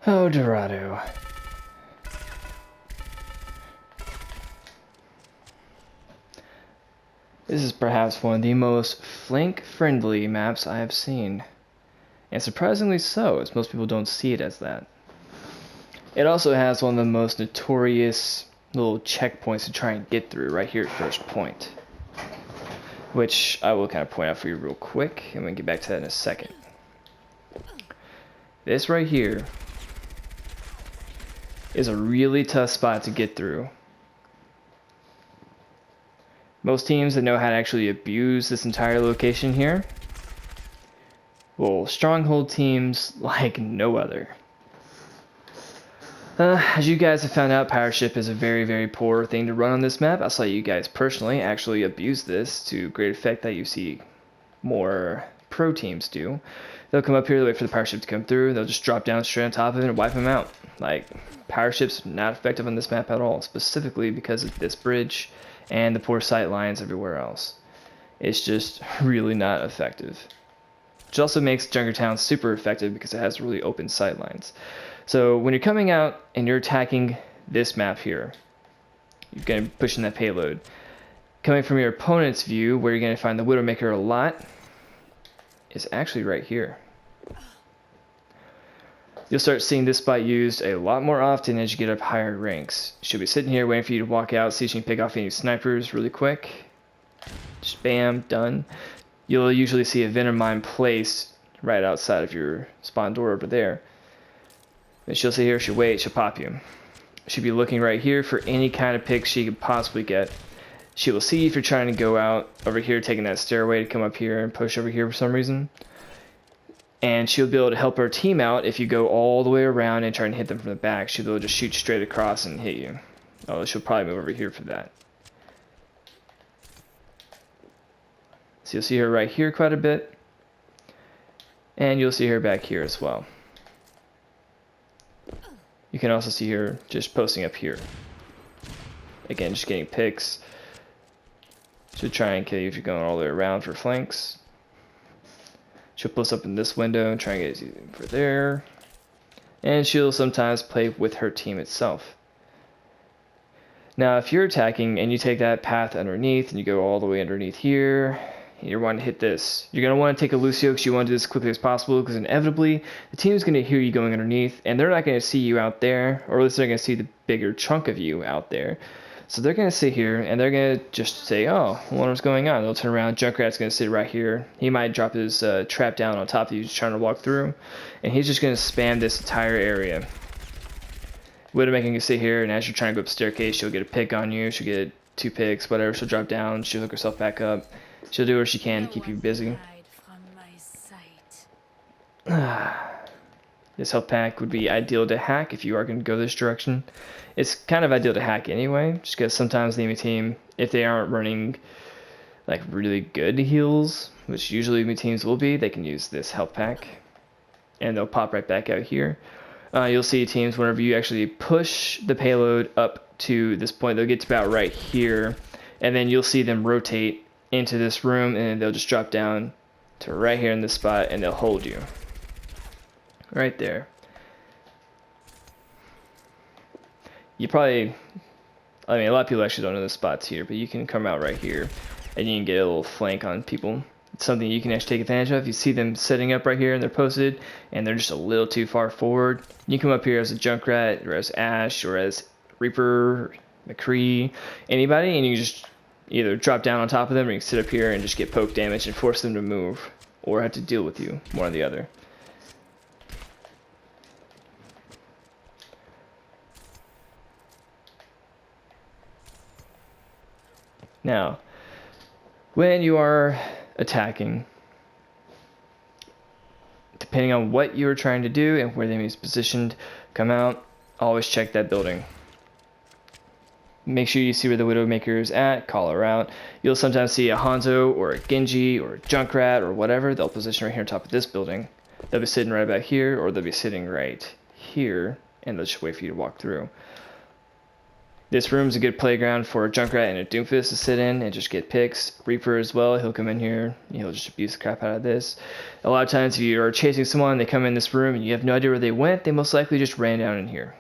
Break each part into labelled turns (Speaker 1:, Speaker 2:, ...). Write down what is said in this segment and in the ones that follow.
Speaker 1: Oh, Dorado. This is perhaps one of the most flank-friendly maps I have seen. And surprisingly so, as most people don't see it as that. It also has one of the most notorious little checkpoints to try and get through right here at first point. Which I will kind of point out for you real quick, and we can get back to that in a second. This right here is a really tough spot to get through. Most teams that know how to actually abuse this entire location here will stronghold teams like no other. As you guys have found out, Pirate Ship is a very, very poor thing to run on this map. I saw you guys personally actually abuse this to great effect that you see more pro teams do. They'll come up here, they'll wait for the Pirate Ship to come through, they'll just drop down straight on top of it and wipe them out. Like, Pirate Ship's not effective on this map at all, specifically because of this bridge and the poor sight lines everywhere else. It's just really not effective. Which also makes Junkertown super effective because it has really open sight lines. So when you're coming out and you're attacking this map here, you're going to be pushing that payload. Coming from your opponent's view, where you're going to find the Widowmaker a lot, is actually right here. You'll start seeing this spot used a lot more often as you get up higher ranks. She'll be sitting here waiting for you to walk out, see if you can pick off any snipers really quick. Just bam, done. You'll usually see a Venom Mine placed right outside of your spawn door over there. And she'll sit here, she'll wait, she'll pop you. She'll be looking right here for any kind of pick she could possibly get. She will see if you're trying to go out over here, taking that stairway to come up here and push over here for some reason. And she'll be able to help her team out if you go all the way around and try and hit them from the back. She'll be able to just shoot straight across and hit you. Oh, she'll probably move over here for that. So you'll see her right here quite a bit. And you'll see her back here as well. You can also see her just posting up here. Again, just getting picks. She'll try and kill you if you're going all the way around for flanks. She'll post up in this window and try and get you for there. And she'll sometimes play with her team itself. Now, if you're attacking and you take that path underneath and you go all the way underneath here, and you're wanting to hit this, you're going to want to take a Lucio because you want to do this as quickly as possible, because inevitably the team is going to hear you going underneath and they're not going to see you out there, or at least they're going to see the bigger chunk of you out there. So they're going to sit here and they're going to just say, oh, I wonder what's going on. They'll turn around. Junkrat's going to sit right here. He might drop his trap down on top of you, just trying to walk through, and he's just going to spam this entire area. Widowmaker can sit here, and as you're trying to go up the staircase, she'll get a pick on you. She'll get 2 picks, whatever. She'll drop down. She'll hook herself back up. She'll do what she can to keep you busy. This health pack would be ideal to hack if you are going to go this direction. It's kind of ideal to hack anyway, just because sometimes the enemy team, if they aren't running like really good heals, which usually enemy teams will be, they can use this health pack, and they'll pop right back out here. You'll see teams whenever you actually push the payload up to this point, they'll get to about right here, and then you'll see them rotate into this room, and they'll just drop down to right here in this spot, and they'll hold you right there. You probably, I mean, a lot of people actually don't know the spots here, but you can come out right here and you can get a little flank on people. It's something you can actually take advantage of. You see them setting up right here and they're posted and they're just a little too far forward. You come up here as a Junkrat or as Ash or as Reaper, McCree, anybody, and you just either drop down on top of them or you can sit up here and just get poke damage and force them to move or have to deal with you, one or the other. Now, when you are attacking, depending on what you're trying to do and where the enemy is positioned, come out, always check that building. Make sure you see where the Widowmaker is at, call her out. You'll sometimes see a Hanzo or a Genji or a Junkrat or whatever. They'll position right here on top of this building. They'll be sitting right back here, or they'll be sitting right here, and they'll just wait for you to walk through. This room's a good playground for a Junkrat and a Doomfist to sit in and just get picks. Reaper as well, he'll come in here, he'll just abuse the crap out of this. A lot of times if you are chasing someone, they come in this room and you have no idea where they went, they most likely just ran down in here.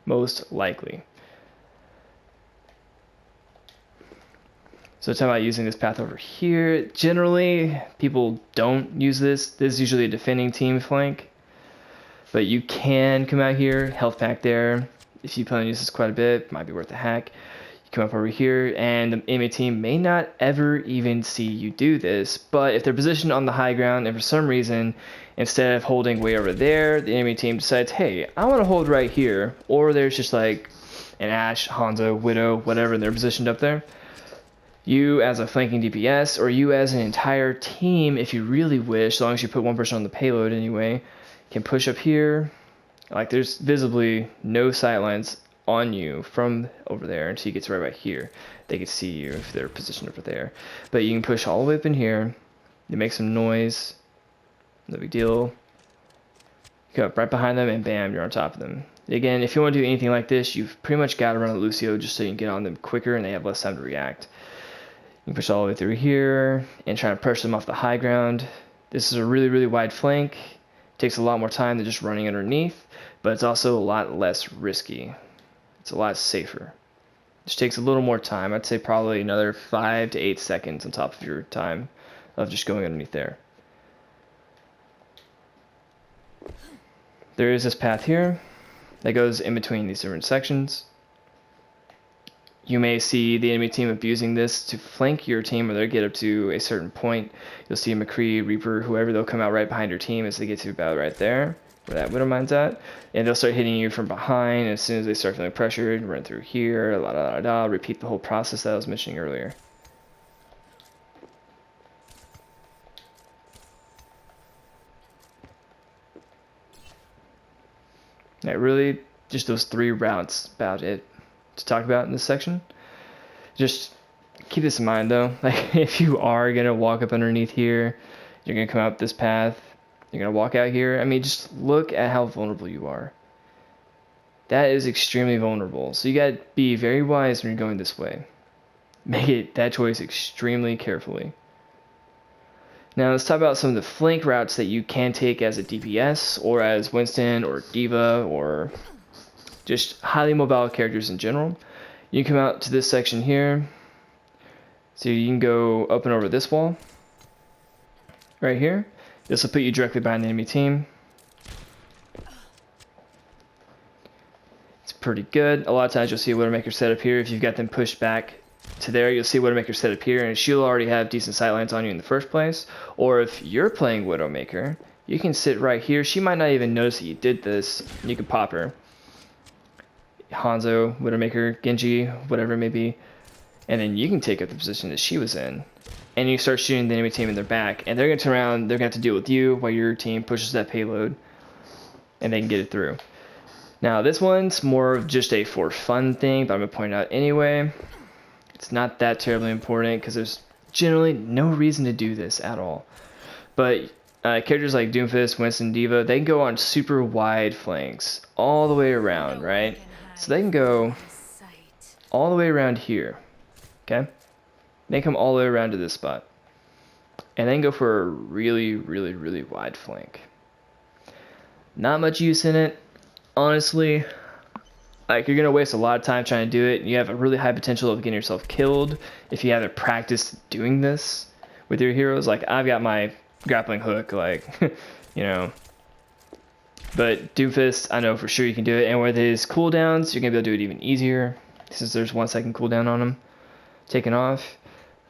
Speaker 1: Most likely. So talking about using this path over here, generally people don't use this. This is usually a defending team flank. But you can come out here, health pack there. If you plan to use this quite a bit, might be worth a hack. You come up over here, and the enemy team may not ever even see you do this. But if they're positioned on the high ground, and for some reason, instead of holding way over there, the enemy team decides, hey, I want to hold right here. Or there's just like an Ashe, Hanzo, Widow, whatever, and they're positioned up there. You as a flanking DPS, or you as an entire team, if you really wish, as long as you put one person on the payload anyway, can push up here. Like there's visibly no sightlines on you from over there until you get to right here. They can see you if they're positioned over there. But you can push all the way up in here. You make some noise. No big deal. You come up right behind them and bam, you're on top of them. Again, if you want to do anything like this, you've pretty much got to run a Lucio just so you can get on them quicker and they have less time to react. You can push all the way through here and try to push them off the high ground. This is a really, really wide flank. Takes a lot more time than just running underneath, but it's also a lot less risky. It's a lot safer. Just takes a little more time. I'd say probably another 5 to 8 seconds on top of your time of just going underneath there. There is this path here that goes in between these different sections. You may see the enemy team abusing this to flank your team, or they'll get up to a certain point. You'll see McCree, Reaper, whoever, they'll come out right behind your team as they get to about right there, where that Widow Mine's at. And they'll start hitting you from behind. And as soon as they start feeling pressured, run through here, la da da da, repeat the whole process that I was mentioning earlier. Now really, just those 3 routes about it to talk about in this section. Just keep this in mind though, like if you are gonna walk up underneath here, you're gonna come up this path, you're gonna walk out here, I mean just look at how vulnerable you are. That is extremely vulnerable, so you gotta be very wise when you're going this way. Make that choice extremely carefully. Now let's talk about some of the flank routes that you can take as a DPS or as Winston or D.Va or just highly mobile characters in general. You can come out to this section here. So you can go up and over this wall. Right here. This will put you directly behind the enemy team. It's pretty good. A lot of times you'll see a Widowmaker set up here. If you've got them pushed back to there, you'll see Widowmaker set up here, and she'll already have decent sightlines on you in the first place. Or if you're playing Widowmaker, you can sit right here. She might not even notice that you did this. You can pop her. Hanzo, Widowmaker, Genji, whatever it may be, and then you can take up the position that she was in, and you start shooting the enemy team in their back, and they're going to turn around, they're going to have to deal with you while your team pushes that payload, and they can get it through. Now this one's more of just a for fun thing, but I'm going to point it out anyway. It's not that terribly important, because there's generally no reason to do this at all. But characters like Doomfist, Winston, D.Va, they can go on super wide flanks, all the way around, right? So they can go all the way around here, okay? They come all the way around to this spot. And then go for a really, really, really wide flank. Not much use in it, honestly. Like, you're going to waste a lot of time trying to do it. You have a really high potential of getting yourself killed if you haven't practiced doing this with your heroes. Like, I've got my grappling hook, like, you know. But Doomfist, I know for sure you can do it. And with his cooldowns, you're going to be able to do it even easier. Since there's 1 second cooldown on him. Taken off.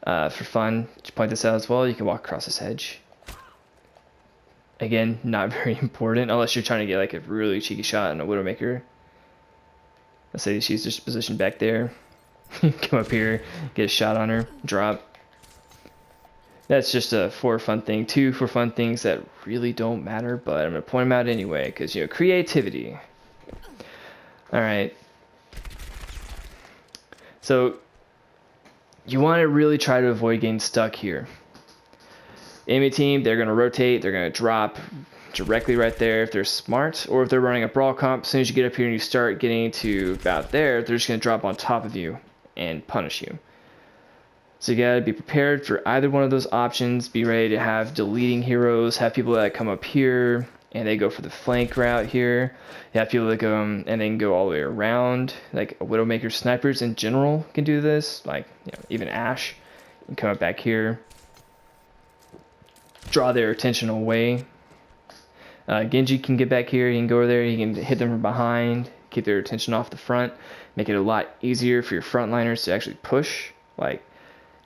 Speaker 1: For fun, to point this out as well, you can walk across this hedge. Again, not very important. Unless you're trying to get like a really cheeky shot on a Widowmaker. Let's say she's just positioned back there. Come up here, get a shot on her, drop. That's just a for fun thing. 2 for fun things that really don't matter, but I'm going to point them out anyway, because, you know, creativity. Alright. So, you want to really try to avoid getting stuck here. Enemy team, they're going to rotate, they're going to drop, directly right there if they're smart, or if they're running a brawl comp. As soon as you get up here and you start getting to about there, they're just going to drop on top of you and punish you. So you gotta be prepared for either one of those options. Be ready to have deleting heroes, have people that come up here and they go for the flank route here. You have people that go and then go all the way around. Like Widowmaker snipers in general can do this. Like, you know, even Ashe can come up back here, draw their attention away. Genji can get back here. He can go over there. He can hit them from behind, keep their attention off the front, make it a lot easier for your frontliners to actually push. Like,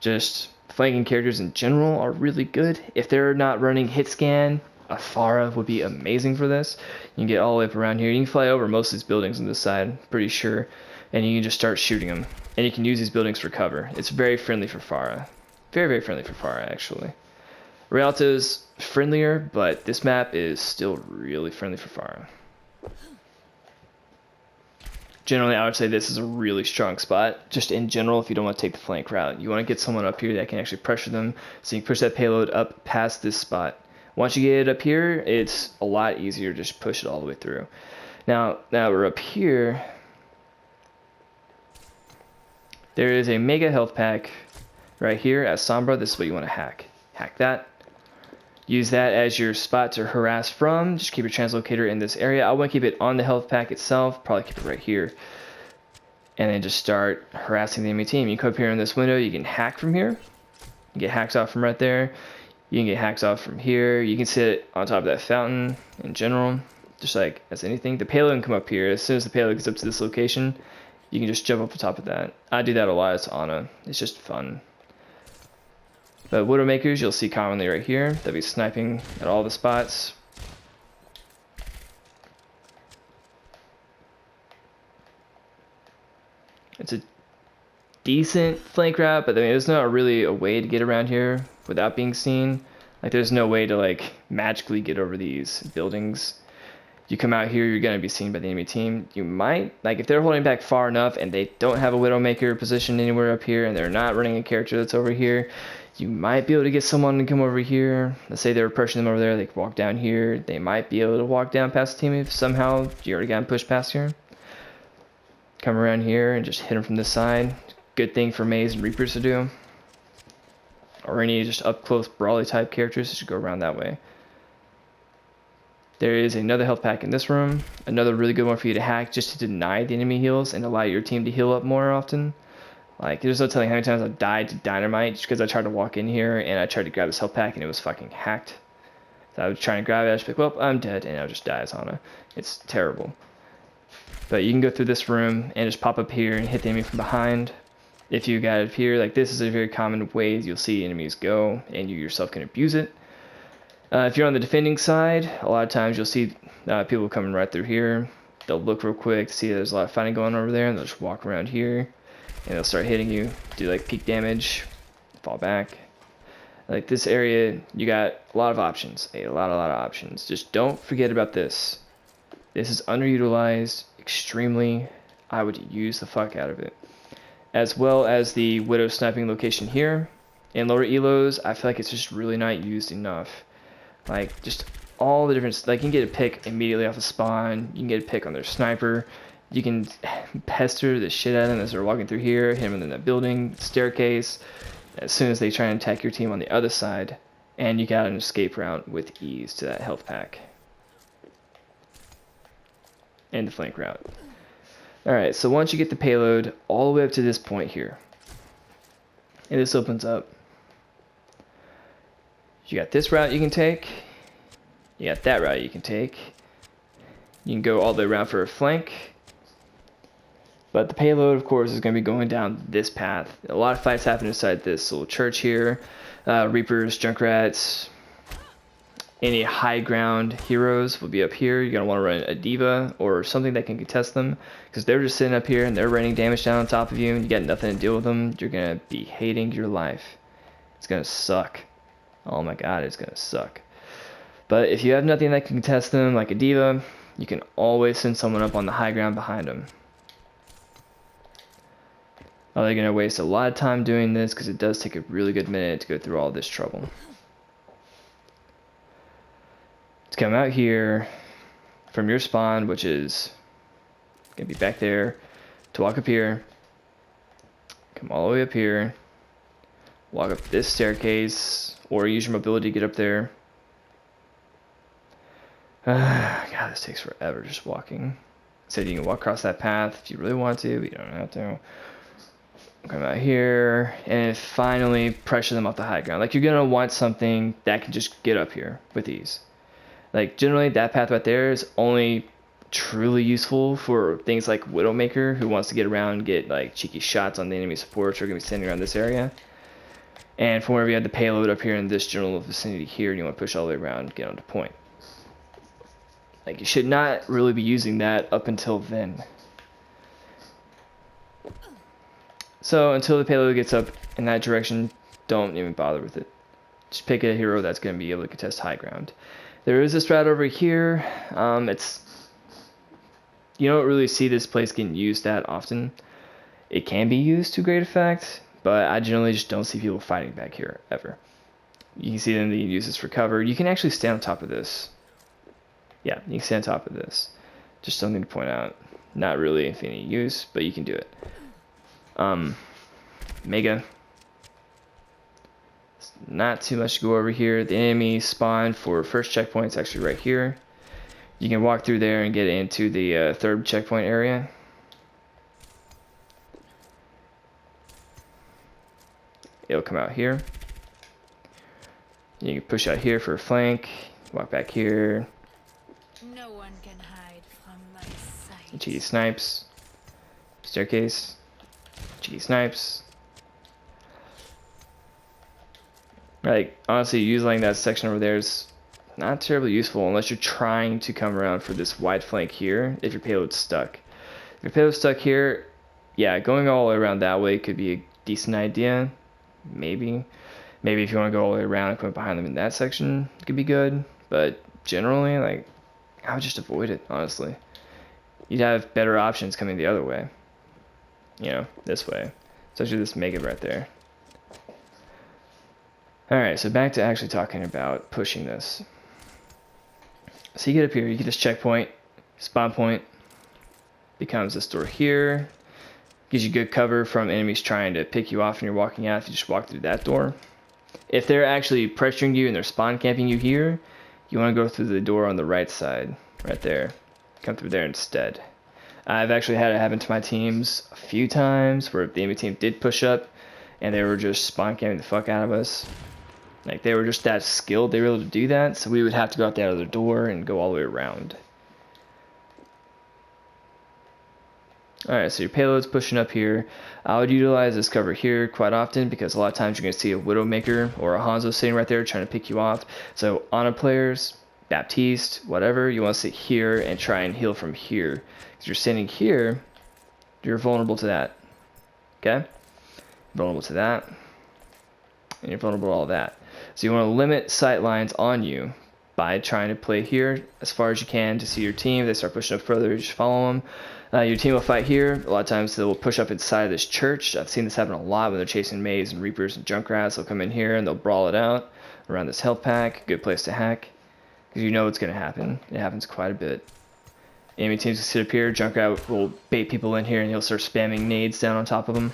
Speaker 1: just flanking characters in general are really good. If they're not running hit scan, a Pharah would be amazing for this. You can get all the way up around here. You can fly over most of these buildings on this side, pretty sure, and you can just start shooting them. And you can use these buildings for cover. It's very friendly for Pharah. Very, very friendly for Pharah, actually. Rialto's friendlier, but this map is still really friendly for Pharah. Generally, I would say this is a really strong spot. Just in general, if you don't want to take the flank route, you want to get someone up here that can actually pressure them, so you can push that payload up past this spot. Once you get it up here, it's a lot easier to just push it all the way through. Now we're up here. There is a mega health pack right here at Sombra. This is what you want to hack. Hack that. Use that as your spot to harass from. Just keep your translocator in this area. I want to keep it on the health pack itself. Probably keep it right here. And then just start harassing the enemy team. You come up here in this window. You can hack from here. You get hacks off from right there. You can get hacks off from here. You can sit on top of that fountain in general. Just like as anything. The payload can come up here. As soon as the payload gets up to this location, you can just jump up on top of that. I do that a lot as Ana. It's just fun. But Widowmakers, you'll see commonly right here. They'll be sniping at all the spots. It's a decent flank route, but I mean, there's not really a way to get around here without being seen. Like, there's no way to, like, magically get over these buildings. You come out here, you're going to be seen by the enemy team. You might, like, if they're holding back far enough and they don't have a Widowmaker positioned anywhere up here and they're not running a character that's over here, you might be able to get someone to come over here. Let's say they were pushing them over there. They could walk down here. They might be able to walk down past the team if somehow you already got them pushed past here. Come around here and just hit them from this side. Good thing for Maze and Reapers to do. Or any just up-close brawly type characters that should go around that way. There is another health pack in this room. Another really good one for you to hack just to deny the enemy heals and allow your team to heal up more often. Like, there's no telling how many times I've died to Dynamite just because I tried to walk in here and I tried to grab this health pack and it was fucking hacked. So I was trying to grab it, I was like, well, I'm dead, and I just die as Ana. It's terrible. But you can go through this room and just pop up here and hit the enemy from behind. If you got it up here, like, this is a very common way you'll see enemies go, and you yourself can abuse it. If you're on the defending side, a lot of times you'll see people coming right through here. They'll look real quick to see there's a lot of fighting going on over there, and they'll just walk around here. And they'll start hitting you, do like peak damage, fall back. Like this area, you got a lot of options, a lot of options. Just don't forget about this. This is underutilized extremely. I would use the fuck out of it. As well as the Widow sniping location here. In lower elos, I feel like it's just really not used enough. Like, just all the different, like, you can get a pick immediately off the spawn. You can get a pick on their sniper. You can pester the shit out of them as they're walking through here, hit them in that building, staircase, as soon as they try and attack your team on the other side, and you got an escape route with ease to that health pack. And the flank route. Alright, so once you get the payload all the way up to this point here, and this opens up, you got this route you can take, you got that route you can take, you can go all the way around for a flank. But the payload, of course, is going to be going down this path. A lot of fights happen inside this little church here. Reapers, Junkrats, any high ground heroes will be up here. You're going to want to run a D.Va or something that can contest them, because they're just sitting up here and they're raining damage down on top of you and you got nothing to deal with them. You're going to be hating your life. It's going to suck. Oh my god, it's going to suck. But if you have nothing that can contest them, like a D.Va, you can always send someone up on the high ground behind them. Oh, they're going to waste a lot of time doing this because it does take a really good minute to go through all this trouble. to come out here from your spawn, which is gonna be back there, to walk up here, come all the way up here, walk up this staircase, or use your mobility to get up there. God, this takes forever just walking. Said you can walk across that path if you really want to, but you don't have to. Come out here and finally pressure them off the high ground. Like, you're gonna want something that can just get up here with ease. Like, generally that path right there is only truly useful for things like Widowmaker, who wants to get around and get like cheeky shots on the enemy supports who are gonna be standing around this area. And from wherever you have the payload up here in this general vicinity here, and you want to push all the way around and get onto point. Like, you should not really be using that up until then. So until the payload gets up in that direction, don't even bother with it. Just pick a hero that's going to be able to contest high ground. There is this strat over here. You don't really see this place getting used that often. It can be used to great effect, but I generally just don't see people fighting back here ever. You can see them use this for cover. You can actually stand on top of this. Yeah, you can stand on top of this. Just something to point out. Not really any use, but you can do it. Mega. Not too much to go over here. The enemy spawn for first checkpoint's actually right here. You can walk through there and get into the third checkpoint area. It'll come out here. You can push out here for a flank. Walk back here.
Speaker 2: No one can hide from my sight.
Speaker 1: Cheeky snipes. Staircase. Cheeky snipes. Like, honestly, using that section over there is not terribly useful unless you're trying to come around for this wide flank here if your payload's stuck. If your payload's stuck here, yeah, going all the way around that way could be a decent idea. Maybe if you want to go all the way around and come behind them in that section, it could be good. But generally, like, I would just avoid it, honestly. You'd have better options coming the other way. You know, this way. Especially this mega right there. Alright, so back to actually talking about pushing this. So you get up here, you get this checkpoint, spawn point, becomes this door here. Gives you good cover from enemies trying to pick you off and you're walking out if you just walk through that door. If they're actually pressuring you and they're spawn camping you here, you want to go through the door on the right side, right there. Come through there instead. I've actually had it happen to my teams a few times where the enemy team did push up and they were just spawn camping the fuck out of us. Like, they were just that skilled, they were able to do that, so we would have to go out the other door and go all the way around. Alright, so your payload's pushing up here. I would utilize this cover here quite often because a lot of times you're going to see a Widowmaker or a Hanzo sitting right there trying to pick you off. So Ana players, Baptiste, whatever, you want to sit here and try and heal from here. Because you're standing here, you're vulnerable to that. Okay? Vulnerable to that. And you're vulnerable to all that. So you want to limit sight lines on you by trying to play here as far as you can to see your team. If they start pushing up further, just follow them. Your team will fight here. A lot of times they'll push up inside of this church. I've seen this happen a lot when they're chasing Maze and Reapers and Junkrats. They'll come in here and they'll brawl it out around this health pack. Good place to hack because you know it's going to happen. It happens quite a bit. Enemy teams will sit up here. Junkrat will bait people in here and he'll start spamming nades down on top of them.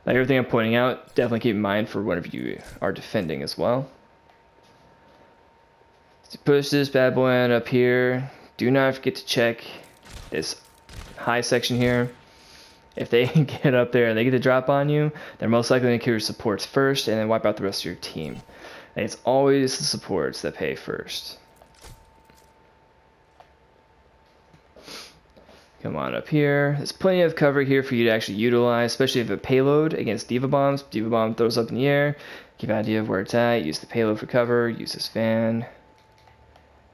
Speaker 1: Like everything I'm pointing out, definitely keep in mind for whenever you are defending as well. To push this bad boy on up here, do not forget to check this high section here. If they get up there and they get the drop on you, they're most likely going to kill your supports first and then wipe out the rest of your team. And it's always the supports that pay first. Come on up here. There's plenty of cover here for you to actually utilize, especially if you have a payload against Diva Bombs. Diva Bomb throws up in the air. Give an idea of where it's at. Use the payload for cover. Use this fan.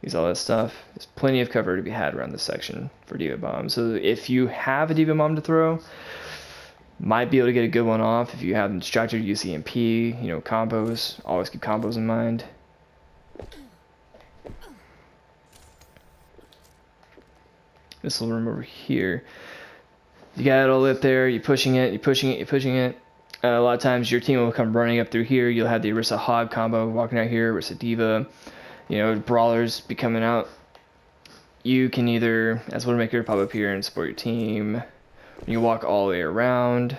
Speaker 1: Use all that stuff. There's plenty of cover to be had around this section for Diva Bomb. So if you have a Diva Bomb to throw, might be able to get a good one off. If you have them distracted, use EMP, you know, combos. Always keep combos in mind. This little room over here. You got it all up there, you're pushing it, you're pushing it, you're pushing it. A lot of times your team will come running up through here. You'll have the Orisa Hog combo walking out here, Orisa Diva, you know, brawlers be coming out. You can either, as Widowmaker, pop up here and support your team. You walk all the way around,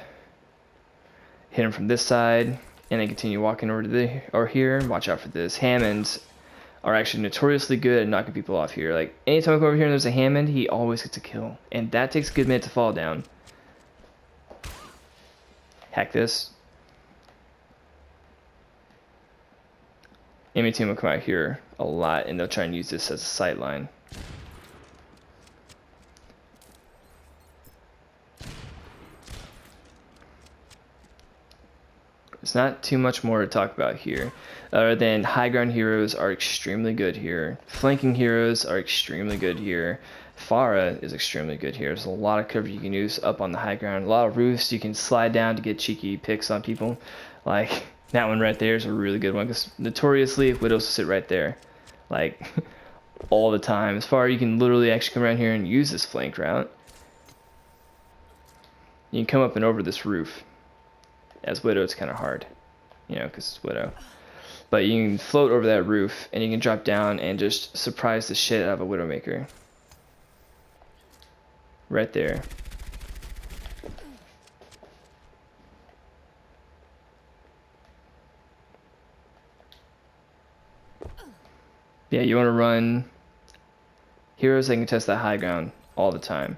Speaker 1: hit them from this side, and then continue walking over to or here. Watch out for this. Hammonds are actually notoriously good at knocking people off here. Like, anytime I come over here and there's a Hammond, he always gets a kill. And that takes a good minute to fall down. Hack this. Enemy team will come out here a lot, and they'll try and use this as a sight line. There's not too much more to talk about here, other than high ground heroes are extremely good here. Flanking heroes are extremely good here. Pharah is extremely good here. There's a lot of cover you can use up on the high ground. A lot of roofs you can slide down to get cheeky picks on people. Like, that one right there is a really good one, because notoriously Widows sit right there. Like, all the time. As far as you can literally actually come around here and use this flank route. You can come up and over this roof. As Widow, it's kind of hard, you know, because it's Widow. But you can float over that roof, and you can drop down and just surprise the shit out of a Widowmaker. Right there. Yeah, you want to run heroes that can test that high ground all the time.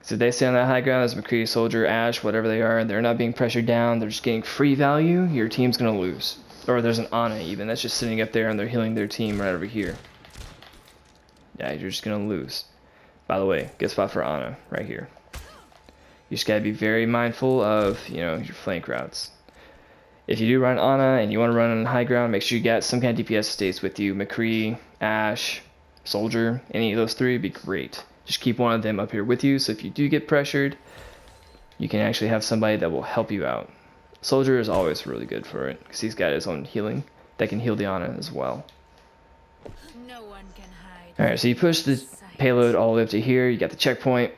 Speaker 1: So they stay on that high ground as McCree, Soldier, Ash, whatever they are, and they're not being pressured down, they're just getting free value, your team's going to lose. Or there's an Ana even, that's just sitting up there and they're healing their team right over here. Yeah, you're just going to lose. By the way, good spot for Ana, right here. You just got to be very mindful of, you know, your flank routes. If you do run Ana and you want to run on high ground, make sure you got some kind of DPS stays with you. McCree, Ash, Soldier, any of those three would be great. Just keep one of them up here with you, so if you do get pressured, you can actually have somebody that will help you out. Soldier is always really good for it, because he's got his own healing that can heal the Ana as well.
Speaker 2: No one can hide.
Speaker 1: Alright, so you push the payload all the way up to here, you got the checkpoint.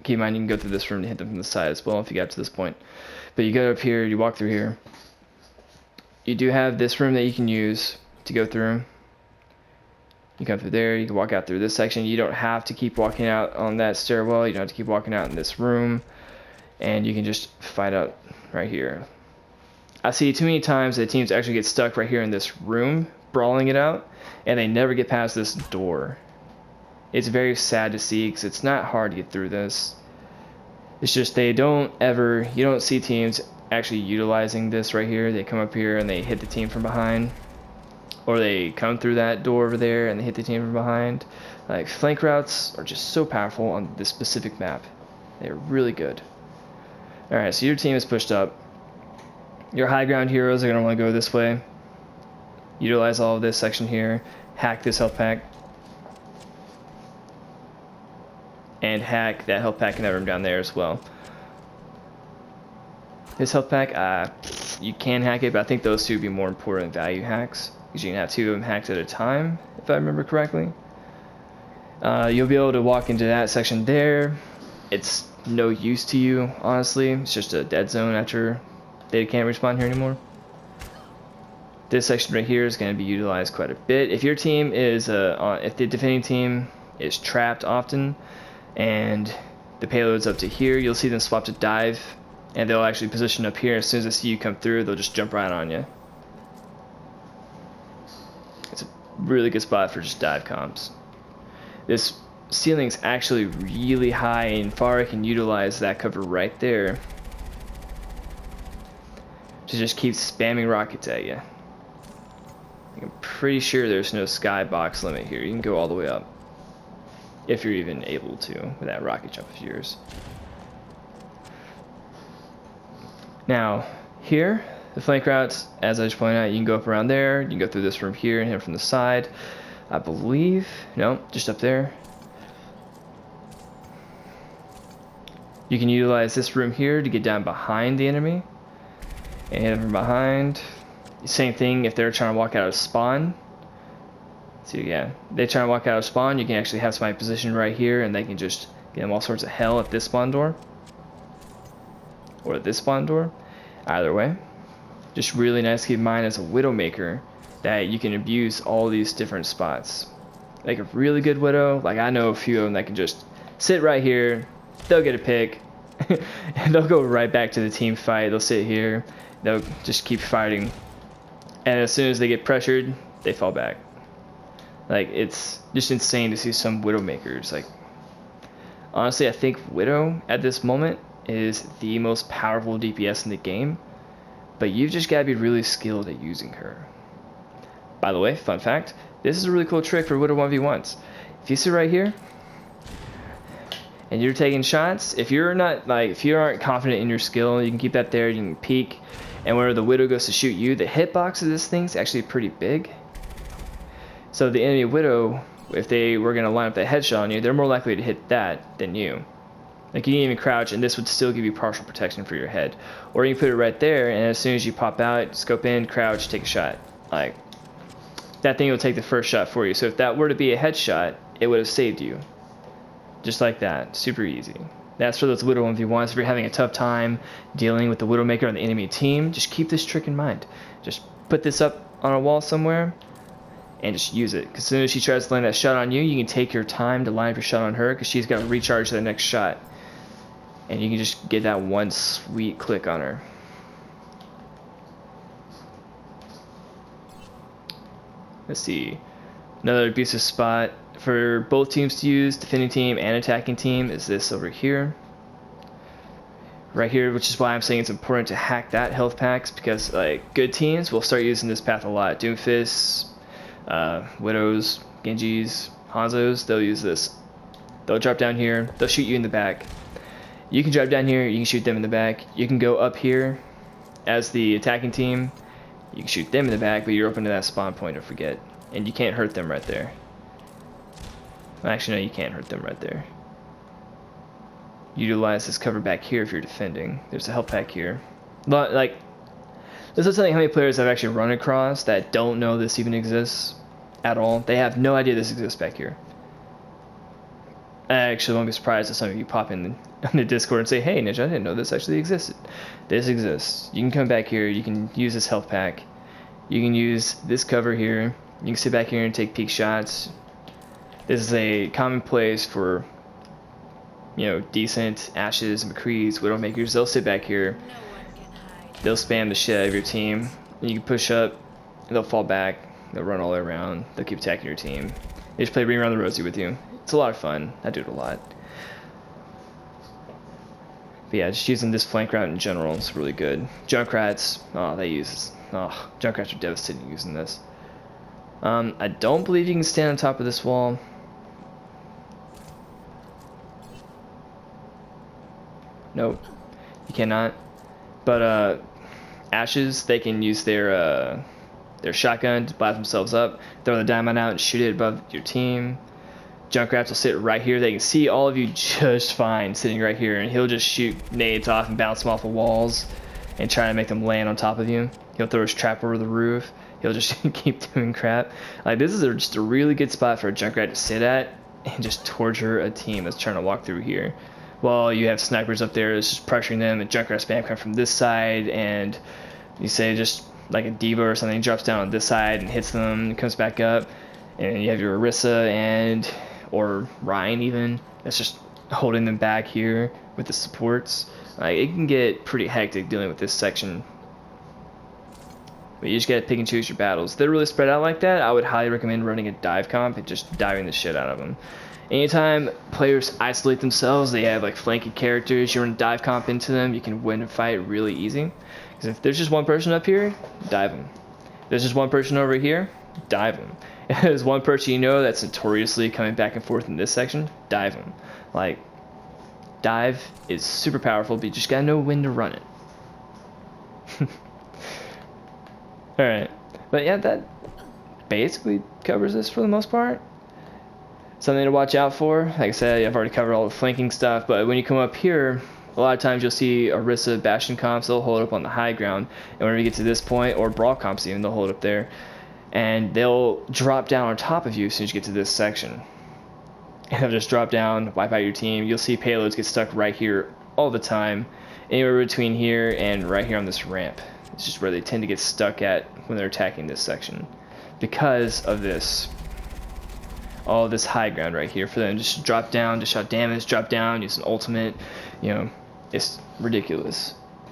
Speaker 1: Keep in mind you can go through this room to hit them from the side as well if you got to this point. But you go up here, you walk through here. You do have this room that you can use to go through. You come through there, you can walk out through this section. You don't have to keep walking out on that stairwell. You don't have to keep walking out in this room. And you can just fight out right here. I see too many times that teams actually get stuck right here in this room, brawling it out, and they never get past this door. It's very sad to see, because it's not hard to get through this. It's just you don't see teams actually utilizing this right here. They come up here and they hit the team from behind. Or they come through that door over there and they hit the team from behind. Like, flank routes are just so powerful on this specific map. They're really good. Alright, so your team is pushed up. Your high ground heroes are going to want to go this way. Utilize all of this section here. Hack this health pack. And hack that health pack in that room down there as well. This health pack, you can hack it, but I think those two would be more important value hacks. Because you can have two of them hacked at a time, if I remember correctly. You'll be able to walk into that section there. It's no use to you, honestly. It's just a dead zone after they can't respawn here anymore. This section right here is going to be utilized quite a bit. If your team is, if the defending team is trapped often, and the payload's up to here, you'll see them swap to dive, and they'll actually position up here. As soon as they see you come through, they'll just jump right on you. It's a really good spot for just dive comps. This ceiling's actually really high, and Pharah can utilize that cover right there to just keep spamming rockets at you. I'm pretty sure there's no skybox limit here. You can go all the way up, if you're even able to, with that rocket jump of yours. Now, here, the flank routes, as I just pointed out, you can go up around there, you can go through this room here and hit from the side. I believe, no, just up there. You can utilize this room here to get down behind the enemy and hit them from behind. Same thing if they're trying to walk out of spawn. So yeah, they try to walk out of spawn, you can actually have somebody positioned right here and they can just get them all sorts of hell at this spawn door. or this spawn door. Either way, just really nice to keep in mind as a Widowmaker that you can abuse all these different spots. Like a really good Widow, like I know a few of them that can just sit right here, they'll get a pick, and they'll go right back to the team fight. They'll sit here, they'll just keep fighting, and as soon as they get pressured, they fall back. Like, it's just insane to see some Widowmakers. Like, honestly, I think Widow at this moment is the most powerful DPS in the game, but you've just got to be really skilled at using her. By the way, fun fact, this is a really cool trick for Widow 1v1s. If you sit right here and you're taking shots, if you aren't confident in your skill, you can keep that there, you can peek, and whenever the Widow goes to shoot you, the hitbox of this thing's actually pretty big. So the enemy Widow, if they were going to line up that headshot on you, they're more likely to hit that than you. Like, you can even crouch, and this would still give you partial protection for your head. Or you can put it right there, and as soon as you pop out, scope in, crouch, take a shot. Like, that thing will take the first shot for you. So if that were to be a headshot, it would have saved you. Just like that. Super easy. That's for those Widow 1v1s. If you're having a tough time dealing with the Widowmaker on the enemy team, just keep this trick in mind. Just put this up on a wall somewhere, and just use it. Because as soon as she tries to land that shot on you, you can take your time to line up your shot on her, because she's got to recharge to the next shot. And you can just get that one sweet click on her. Let's see. Another abusive spot for both teams to use, defending team and attacking team, is this over here. Right here, which is why I'm saying it's important to hack that health packs, because like good teams will start using this path a lot. Doomfists, Widows, Genjis, Hanzos, they'll use this. They'll drop down here, they'll shoot you in the back. You can drop down here, you can shoot them in the back. You can go up here as the attacking team, you can shoot them in the back, but you're open to that spawn point, don't forget. And you can't hurt them right there. Actually, no, you can't hurt them right there. Utilize this cover back here if you're defending. There's a health pack here. But, like, this is something how many players I've actually run across that don't know this even exists at all. They have no idea this exists back here. I actually won't be surprised if some of you pop in the Discord and say, hey, Ninja, I didn't know this actually existed. This exists. You can come back here. You can use this health pack. You can use this cover here. You can sit back here and take peek shots. This is a common place for, you know, decent Ashes, McCrees, Widowmakers. They'll sit back here.
Speaker 2: No one can hide.
Speaker 1: They'll spam the shit out of your team. And you can push up. And they'll fall back. They'll run all the way around. They'll keep attacking your team. They just play Ring Around the Rosie with you. It's a lot of fun. I do it a lot. But yeah, just using this flank route in general is really good. Junkrats, Junkrats are devastating using this. I don't believe you can stand on top of this wall. Nope, you cannot. But Ashes, they can use their shotgun to blast themselves up, throw the diamond out and shoot it above your team. Junkrats will sit right here. They can see all of you just fine sitting right here, and he'll just shoot nades off and bounce them off the walls and try to make them land on top of you. He'll throw his trap over the roof. He'll just keep doing crap. Like, this is just a really good spot for a Junkrat to sit at and just torture a team that's trying to walk through here. While you have snipers up there that's just pressuring them, and Junkrat spam come from this side, and you say just like a diva or something drops down on this side and hits them and comes back up, and you have your Orisa or Ryan even that's just holding them back here with the supports. Like, it can get pretty hectic dealing with this section, but you just gotta pick and choose your battles. If they're really spread out like that, I would highly recommend running a dive comp and just diving the shit out of them. Anytime players isolate themselves, they have like flanking characters, you run a dive comp into them, you can win a fight really easy. Because if there's just one person up here, dive them. If there's just one person over here, dive them. If there's one person you know that's notoriously coming back and forth in this section, dive them. Like, dive is super powerful, but you just gotta know when to run it. Alright, but yeah, that basically covers this for the most part. Something to watch out for. Like I said, I've already covered all the flanking stuff, but when you come up here, a lot of times you'll see Orisa Bastion comps, they'll hold up on the high ground, and whenever you get to this point, or Brawl comps even, they'll hold up there, and they'll drop down on top of you as soon as you get to this section. And they'll just drop down, wipe out your team. You'll see payloads get stuck right here all the time, anywhere between here and right here on this ramp. It's just where they tend to get stuck at when they're attacking this section because of this. All this high ground right here for them. Just drop down, just shot damage, drop down, use an ultimate. You know, it's ridiculous.